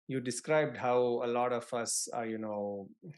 you described how a lot of us are,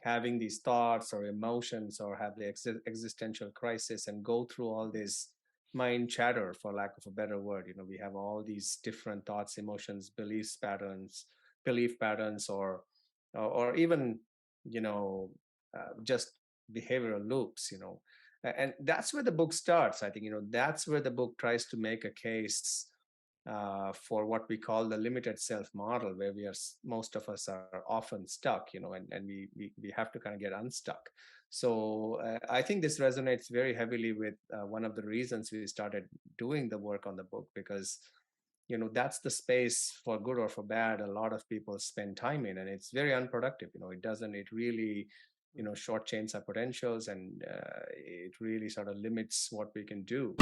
having these thoughts or emotions or have the existential crisis and go through all this mind chatter, for lack of a better word. We have all these different thoughts, emotions, belief patterns, or even, just behavioral loops. And that's where the book starts. I think, that's where the book tries to make a case for what we call the limited self model, where most of us are often stuck, and we have to kind of get unstuck. So I think this resonates very heavily with one of the reasons we started doing the work on the book, because that's the space, for good or for bad, a lot of people spend time in, and it's very unproductive. It really shortchanges our potentials, and it really sort of limits what we can do.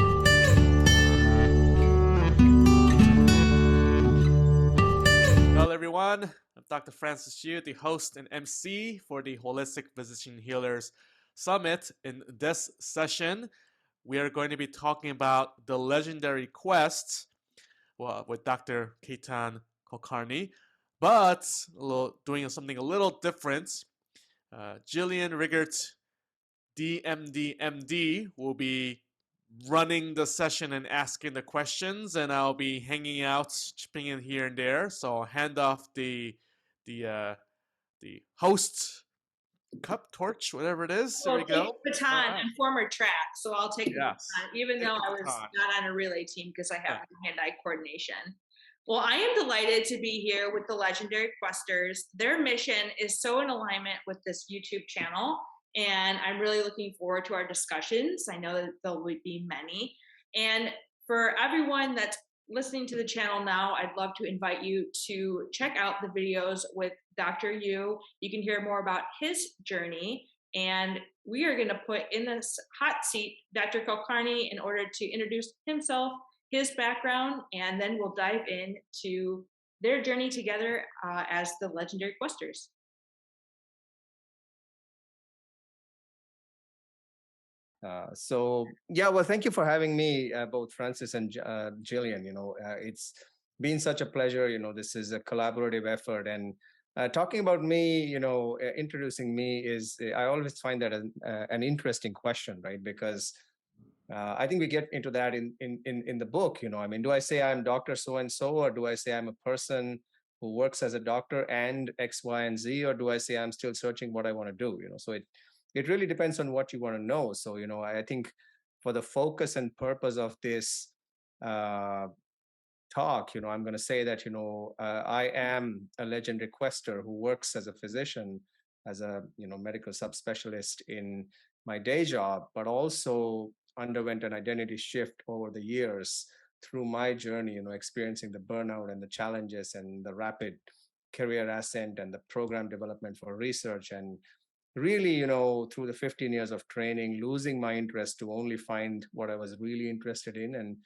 Hello, everyone. I'm Dr. Francis Yu, the host and MC for the Holistic Physician Healers Summit. In this session, we are going to be talking about the legendary quest with Dr. Ketan Kulkarni, but doing something a little different. Jillian, Rigert, DMD, will be running the session and asking the questions, and I'll be hanging out, chipping in here and there. So I'll hand off the uh, the host cup torch, whatever it is. There we I'll take go. the baton and former track, so I'll take the Yes. baton, even though I was not on a relay team because I have hand-eye coordination. Well, I am delighted to be here with the Legendary Questers. Their mission is so in alignment with this YouTube channel, and I'm really looking forward to our discussions. I know that there will be many. And for everyone that's listening to the channel now, I'd love to invite you to check out the videos with Dr. Yu. You can hear more about his journey. And we are going to put in this hot seat Dr. Kulkarni in order to introduce himself, his background, and then we'll dive into their journey together as the Legendary Questers. Well, thank you for having me, both Francis and Jillian. It's been such a pleasure. This is a collaborative effort, and talking about me, introducing me I always find that an interesting question, right? Because I think we get into that in the book. I mean, do I say I'm Dr. So and so, or do I say I'm a person who works as a doctor and X, Y, and Z, or do I say I'm still searching what I want to do? So it really depends on what you want to know. So I think for the focus and purpose of this talk, I'm going to say that I am a legendary quester who works as a physician, as a medical subspecialist in my day job, but also underwent an identity shift over the years through my journey, experiencing the burnout and the challenges and the rapid career ascent and the program development for research, and really, through the 15 years of training, losing my interest to only find what I was really interested in. And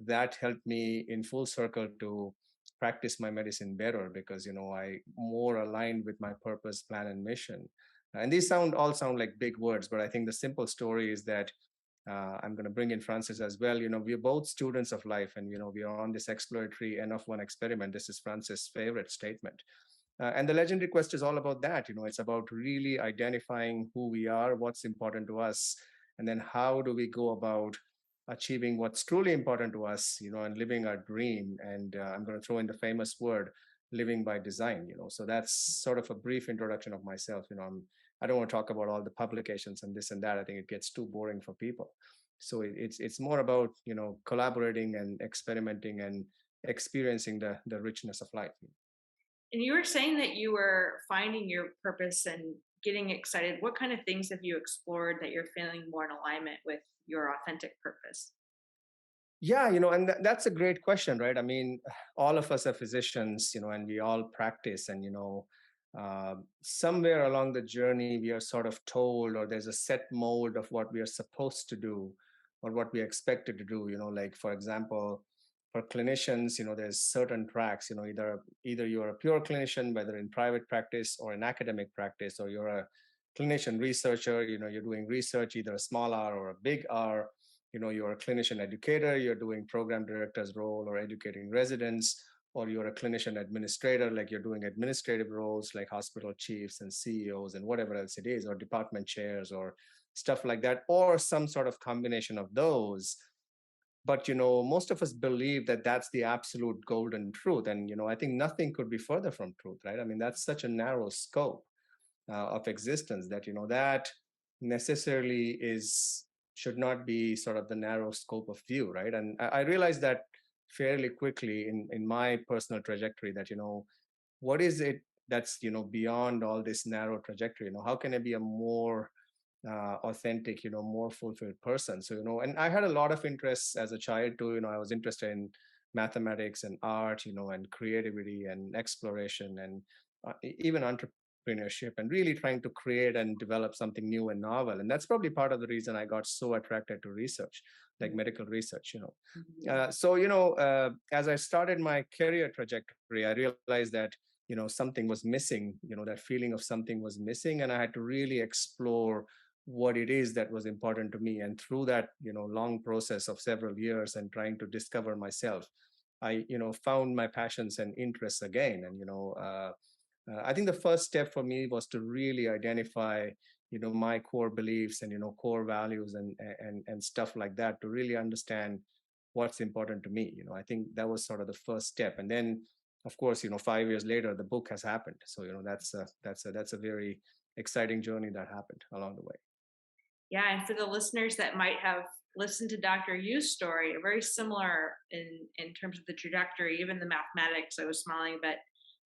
that helped me in full circle to practice my medicine better, because, I more aligned with my purpose, plan, and mission. And these all sound like big words, but I think the simple story is that I'm going to bring in Francis as well. We're both students of life, and, we are on this exploratory N of one experiment. This is Francis' favorite statement. And the legendary quest is all about that. It's about really identifying who we are, what's important to us, and then how do we go about achieving what's truly important to us, and living our dream. And I'm going to throw in the famous word, living by design. So that's sort of a brief introduction of myself. I don't want to talk about all the publications and this and that. I think it gets too boring for people. So it's more about collaborating and experimenting and experiencing the richness of life. And you were saying that you were finding your purpose and getting excited. What kind of things have you explored that you're feeling more in alignment with your authentic purpose? Yeah, and that's a great question, right? I mean, all of us are physicians, and we all practice. And, somewhere along the journey, we are sort of told, or there's a set mold of what we are supposed to do or what we are expected to do. Like, for example, for clinicians, there's certain tracks, either you're a pure clinician, whether in private practice or in academic practice, or you're a clinician researcher, you're doing research, either a small R or a big R. You're a clinician educator, you're doing program director's role or educating residents, or you're a clinician administrator, like you're doing administrative roles like hospital chiefs and CEOs and whatever else it is, or department chairs or stuff like that, or some sort of combination of those. But most of us believe that that's the absolute golden truth, and I think nothing could be further from truth, right? I mean, that's such a narrow scope of existence that that necessarily is should not be sort of the narrow scope of view, right? And I realized that fairly quickly in my personal trajectory, that what is it that's beyond all this narrow trajectory. How can I be a more authentic, more fulfilled person? So and I had a lot of interests as a child too. I was interested in mathematics and art, and creativity and exploration, and even entrepreneurship, and really trying to create and develop something new and novel. And that's probably part of the reason I got so attracted to research, like medical research. So as I started my career trajectory, I realized that something was missing. That feeling of something was missing, and I had to really explore what it is that was important to me. And through that long process of several years and trying to discover myself, I found my passions and interests again. And I think the first step for me was to really identify my core beliefs and core values and stuff like that, to really understand what's important to me. I think that was sort of the first step. And then of course 5 years later the book has happened. So that's a very exciting journey that happened along the way. Yeah, and for the listeners that might have listened to Dr. Yu's story, very similar in terms of the trajectory, even the mathematics. I was smiling a bit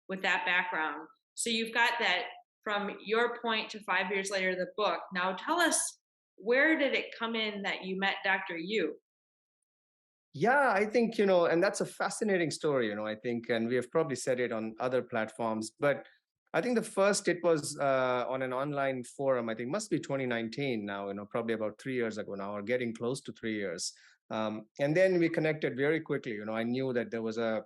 with that background. So you've got that from your point to 5 years later, the book. Now tell us, where did it come in that you met Dr. Yu? Yeah, I think, and that's a fascinating story, I think, and we have probably said it on other platforms, but I think the first, it was on an online forum. I think must be 2019 now, probably about 3 years ago now, or getting close to 3 years. And then we connected very quickly. I knew that there was a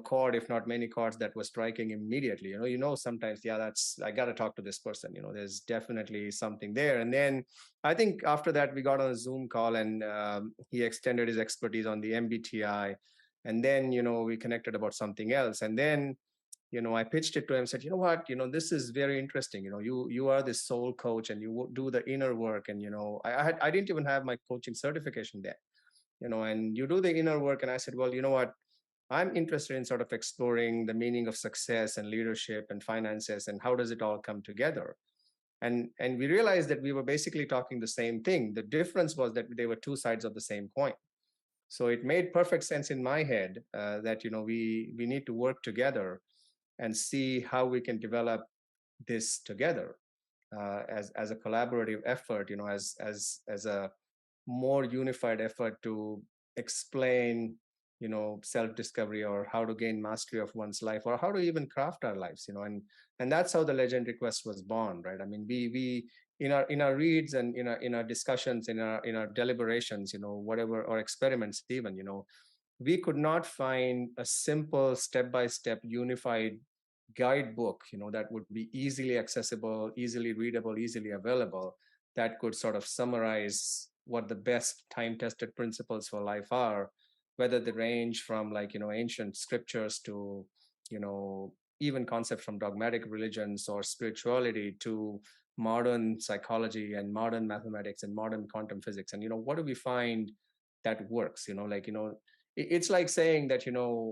chord, if not many chords, that was striking immediately. Sometimes, yeah, I got to talk to this person. There's definitely something there. And then I think after that, we got on a Zoom call, and he extended his expertise on the MBTI. And then, we connected about something else. And then, I pitched it to him, said, what, this is very interesting. You are this soul coach, and you do the inner work. And, I didn't even have my coaching certification then, and you do the inner work. And I said, well, you know what? I'm interested in sort of exploring the meaning of success and leadership and finances, and how does it all come together? And we realized that we were basically talking the same thing. The difference was that they were two sides of the same coin. So it made perfect sense in my head that we need to work together and see how we can develop this together as a collaborative effort, as a more unified effort to explain self-discovery, or how to gain mastery of one's life, or how to even craft our lives. And that's how the Legendary Quest was born, right? I mean, we in our reads and in our discussions, in our deliberations, whatever, or experiments even, we could not find a simple step-by-step unified guidebook that would be easily accessible, easily readable, easily available, that could sort of summarize what the best time-tested principles for life are, whether they range from ancient scriptures to even concepts from dogmatic religions or spirituality, to modern psychology and modern mathematics and modern quantum physics. And what do we find that works? It's like saying that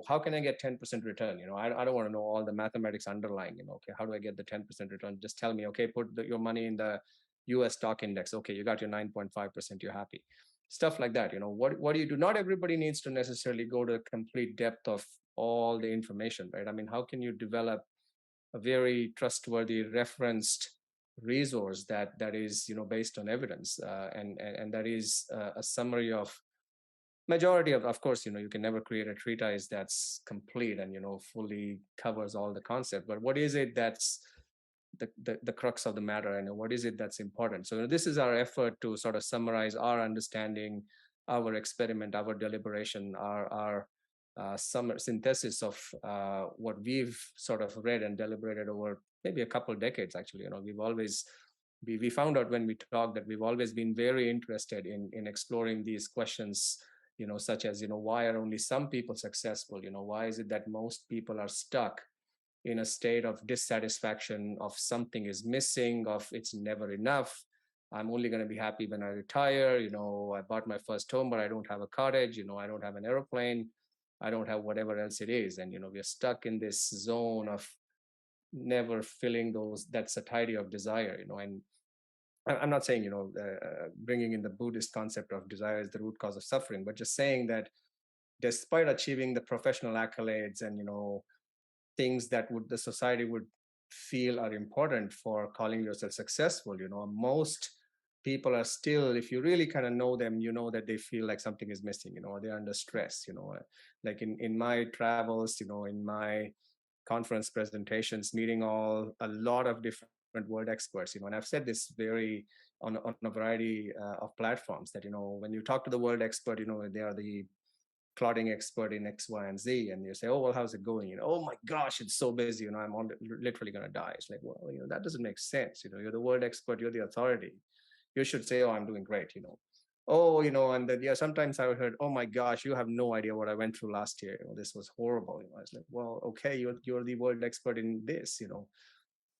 how can I get 10% return? I don't want to know all the mathematics underlying. Okay, how do I get the 10% return? Just tell me, okay, put your money in the US stock index. Okay, you got your 9.5%, you're happy. Stuff like that. What do you do? Not everybody needs to necessarily go to complete depth of all the information, right? I mean, how can you develop a very trustworthy referenced resource that is based on evidence, and that is a summary of majority of course, you can never create a treatise that's complete and fully covers all the concept, but what is it that's the crux of the matter, and what is it that's important? So this is our effort to sort of summarize our understanding, our experiment, our deliberation, our synthesis of what we've sort of read and deliberated over maybe a couple of decades. Actually, we've always we found out when we talked that we've always been very interested in exploring these questions such as, why are only some people successful? Why is it that most people are stuck in a state of dissatisfaction, of something is missing, of it's never enough. I'm only going to be happy when I retire. I bought my first home, but I don't have a cottage. I don't have an airplane. I don't have whatever else it is. And, we're stuck in this zone of never filling that satiety of desire, and I'm not saying, bringing in the Buddhist concept of desire is the root cause of suffering, but just saying that despite achieving the professional accolades and, things that the society would feel are important for calling yourself successful, most people are still, if you really kind of know them, that they feel like something is missing, they're under stress, like in my travels, in my conference presentations, meeting a lot of different world experts, and I've said this on a variety of platforms that, when you talk to the world expert, they are the clotting expert in X, Y, and Z, and you say, oh, well, how's it going? Oh my gosh, it's so busy, I'm literally going to die. It's like, well, that doesn't make sense. You're the world expert, you're the authority. You should say, oh, I'm doing great. Oh, and then, yeah, sometimes I heard, oh my gosh, you have no idea what I went through last year. This was horrible. I was like, well, okay, you're the world expert in this.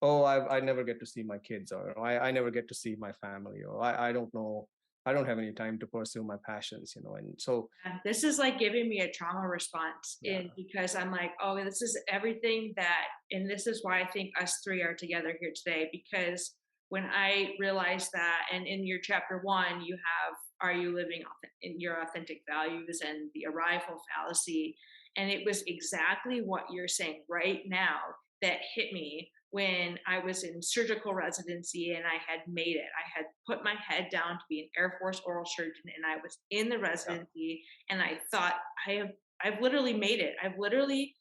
Oh, I never get to see my kids, or I never get to see my family, or I don't know, I don't have any time to pursue my passions, and so this is like giving me a trauma response because I'm like, oh, this is everything that, and this is why I think us three are together here today, because when I realized that, and in your chapter 1, you have, are you living in your authentic values and the arrival fallacy? And it was exactly what you're saying right now that hit me when I was in surgical residency and I had made it. I had put my head down to be an Air Force oral surgeon, and I was in the residency, and I thought, I've literally made it. I've literally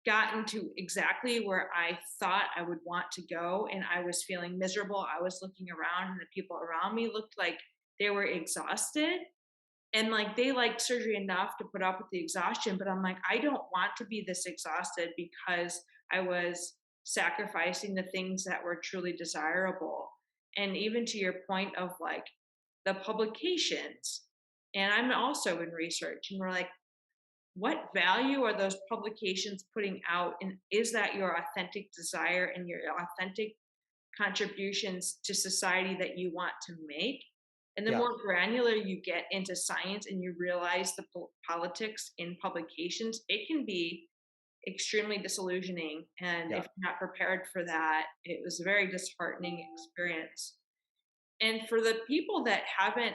gotten to exactly where I thought I would want to go, and I was feeling miserable. I was looking around, and the people around me looked like they were exhausted, and like they liked surgery enough to put up with the exhaustion, but I'm like, I don't want to be this exhausted because I was sacrificing the things that were truly desirable. And even to your point of like the publications, and I'm also in research, and we're like, what value are those publications putting out, and is that your authentic desire and your authentic contributions to society that you want to make? And the more granular you get into science and you realize the politics in publications, it can be extremely disillusioning. And if you're not prepared for that, it was a very disheartening experience. And for the people that haven't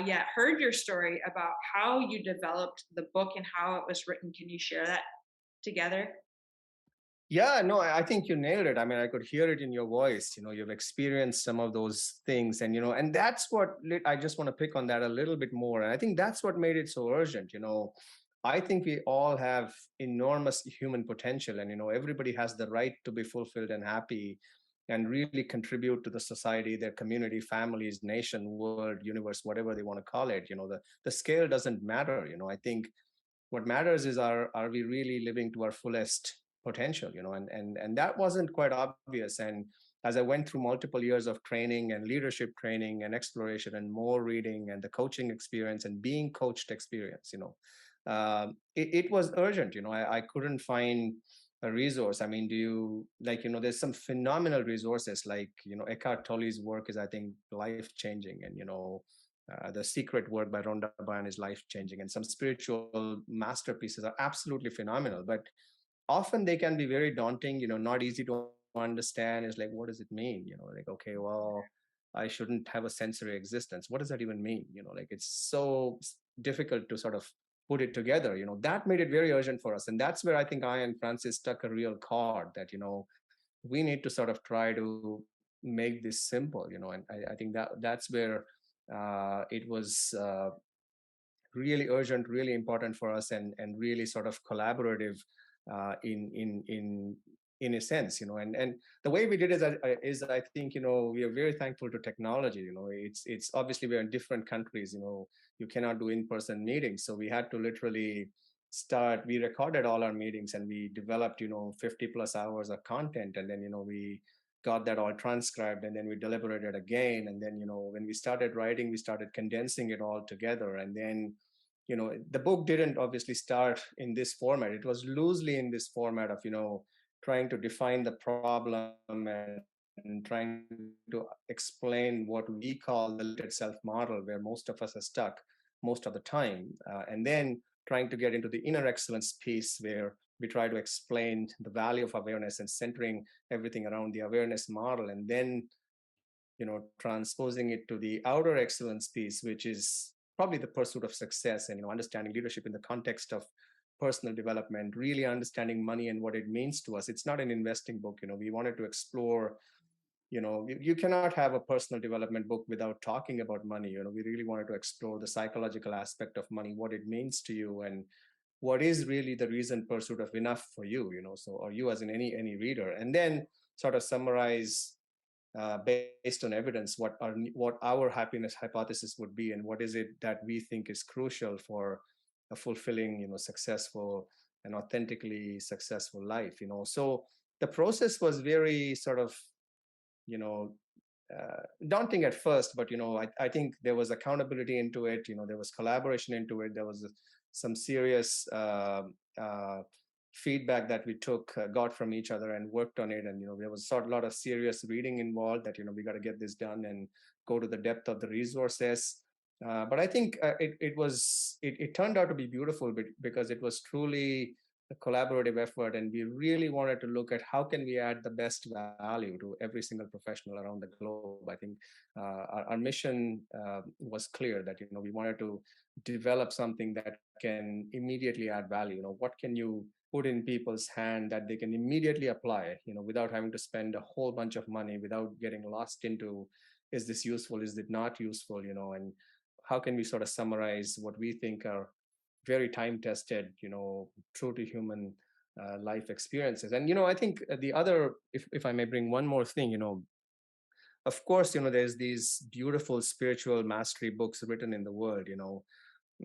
yet heard your story about how you developed the book and how it was written, can you share that together? Yeah, no, I think you nailed it. I mean, I could hear it in your voice. You've experienced some of those things, and and that's what I just want to pick on that a little bit more. And I think that's what made it so urgent. I think we all have enormous human potential, and everybody has the right to be fulfilled and happy, and really contribute to the society, their community, families, nation, world, universe, whatever they want to call it. The scale doesn't matter. I think what matters is, are we really living to our fullest potential, and that wasn't quite obvious. And as I went through multiple years of training and leadership training and exploration and more reading and the coaching experience and being coached experience, it was urgent. I couldn't find a resource. I mean, do you there's some phenomenal resources, like Eckhart Tolle's work is, I think, life changing, and the Secret work by Rhonda Byrne is life changing, and some spiritual masterpieces are absolutely phenomenal. But often they can be very daunting, not easy to understand. It's like, what does it mean? Like, okay, well, I shouldn't have a sensory existence. What does that even mean? Like, it's so difficult to sort of put it together. That made it very urgent for us. And that's where I think I and Francis struck a real chord that, we need to sort of try to make this simple, and I think that's where it was really urgent, really important for us, and really sort of collaborative in a sense, and the way we did it is I think, we are very thankful to technology. It's obviously we're in different countries. You cannot do in-person meetings, so we had to literally we recorded all our meetings, and we developed 50 plus hours of content, and then we got that all transcribed, and then we deliberated again, and then when we started writing, we started condensing it all together, and then the book didn't obviously start in this format. It was loosely in this format of, trying to define the problem and trying to explain what we call the limited self model, where most of us are stuck most of the time. And then trying to get into the inner excellence piece, where we try to explain the value of awareness and centering everything around the awareness model. And then, transposing it to the outer excellence piece, which is probably the pursuit of success and, understanding leadership in the context of personal development, really understanding money and what it means to us. It's not an investing book. We wanted to explore, you cannot have a personal development book without talking about money. We really wanted to explore the psychological aspect of money, what it means to you, and what is really the reason pursuit of enough for you, so, or you as in any reader. And then sort of summarize, based on evidence, what our happiness hypothesis would be, and what is it that we think is crucial for a fulfilling, successful and authentically successful life. So the process was very sort of, you know daunting at first, but I think there was accountability into it. There was collaboration into it. There was some serious feedback that we got from each other and worked on it. And there was sort of a lot of serious reading involved, that we got to get this done and go to the depth of the resources. But I think it turned out to be beautiful, because it was truly a collaborative effort, and we really wanted to look at how can we add the best value to every single professional around the globe. I think our mission was clear, that we wanted to develop something that can immediately add value. What can you put in people's hand that they can immediately apply, without having to spend a whole bunch of money, without getting lost into, is this useful, is it not useful, and how can we sort of summarize what we think are very time tested, true to human life experiences. And I think the other, if I may bring one more thing, of course, there's these beautiful spiritual mastery books written in the world,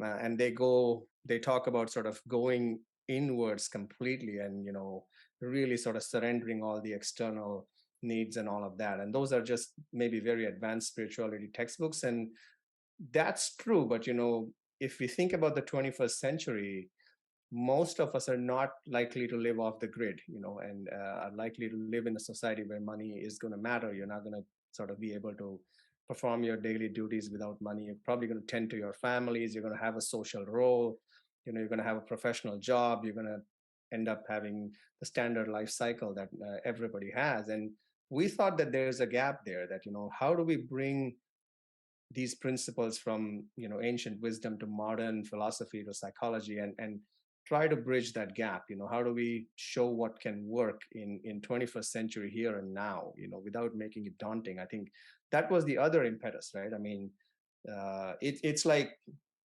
and they talk about sort of going inwards completely, and really sort of surrendering all the external needs and all of that. And those are just maybe very advanced spirituality textbooks, and that's true. But if we think about the 21st century, most of us are not likely to live off the grid, and are likely to live in a society where money is going to matter. You're not going to sort of be able to perform your daily duties without money. You're probably going to tend to your families. You're going to have a social role. You're going to have a professional job. You're going to end up having the standard life cycle that everybody has. And we thought that there's a gap there, that, how do we bring these principles from ancient wisdom to modern philosophy to psychology, and try to bridge that gap. How do we show what can work in 21st century here and now, without making it daunting? I think that was the other impetus, right? I mean, it's like,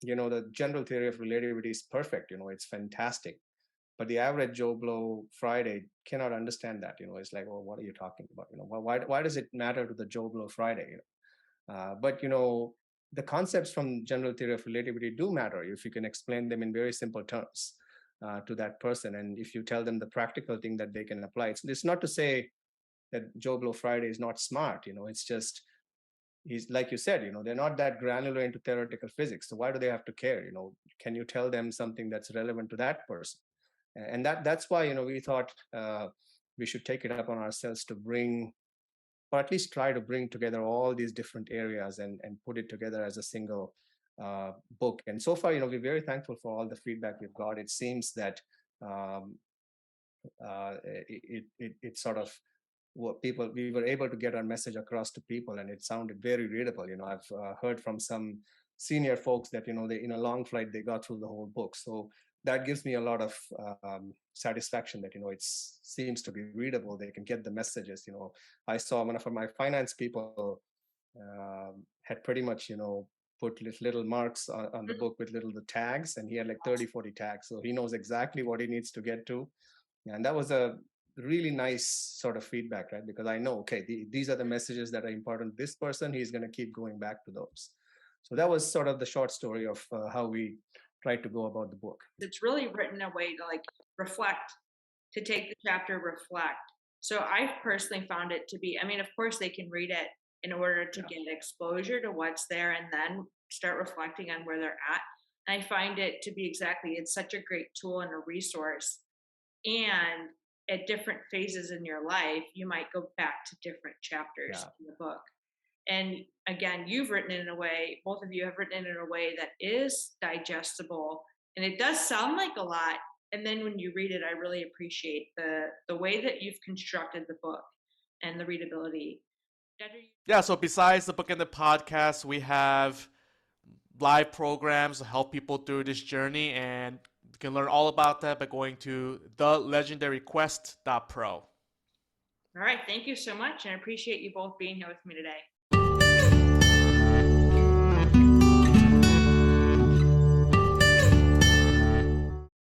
the general theory of relativity is perfect, it's fantastic, but the average Joe Blow Friday cannot understand that. It's like, well, what are you talking about? Why does it matter to the Joe Blow Friday? But the concepts from general theory of relativity do matter if you can explain them in very simple terms to that person, and if you tell them the practical thing that they can apply. It's not to say that Joe Blow Friday is not smart. It's just, he's, like you said, they're not that granular into theoretical physics. So why do they have to care? Can you tell them something that's relevant to that person? And that's why we thought we should take it upon ourselves to bring, or at least try to bring together all these different areas and put it together as a single book. And so far, we're very thankful for all the feedback we've got. It seems that it sort of, we were able to get our message across to people, and it sounded very readable. I've heard from some senior folks that, they, in a long flight, they got through the whole book. So that gives me a lot of satisfaction that, it seems to be readable. They can get the messages. I saw one of my finance people had pretty much, put little marks on the book with little the tags, and he had like 30-40 tags. So he knows exactly what he needs to get to. And that was a really nice sort of feedback, right? Because I know, okay, these are the messages that are important to this person. He's going to keep going back to those. So that was sort of the short story of how we tried to go about the book. It's really written a way to like reflect, to take the chapter, reflect. So I personally found it to be, I mean, of course they can read it in order to get exposure to what's there and then start reflecting on where they're at. I find it to be exactly, it's such a great tool and a resource. And at different phases in your life, you might go back to different chapters Yeah. in the book. And again, you've written it in a way, both of you have written it in a way that is digestible. And it does sound like a lot. And then when you read it, I really appreciate the way that you've constructed the book and the readability. Yeah, so besides the book and the podcast, we have live programs to help people through this journey, and you can learn all about that by going to thelegendaryquest.pro. All right. Thank you so much. And I appreciate you both being here with me today.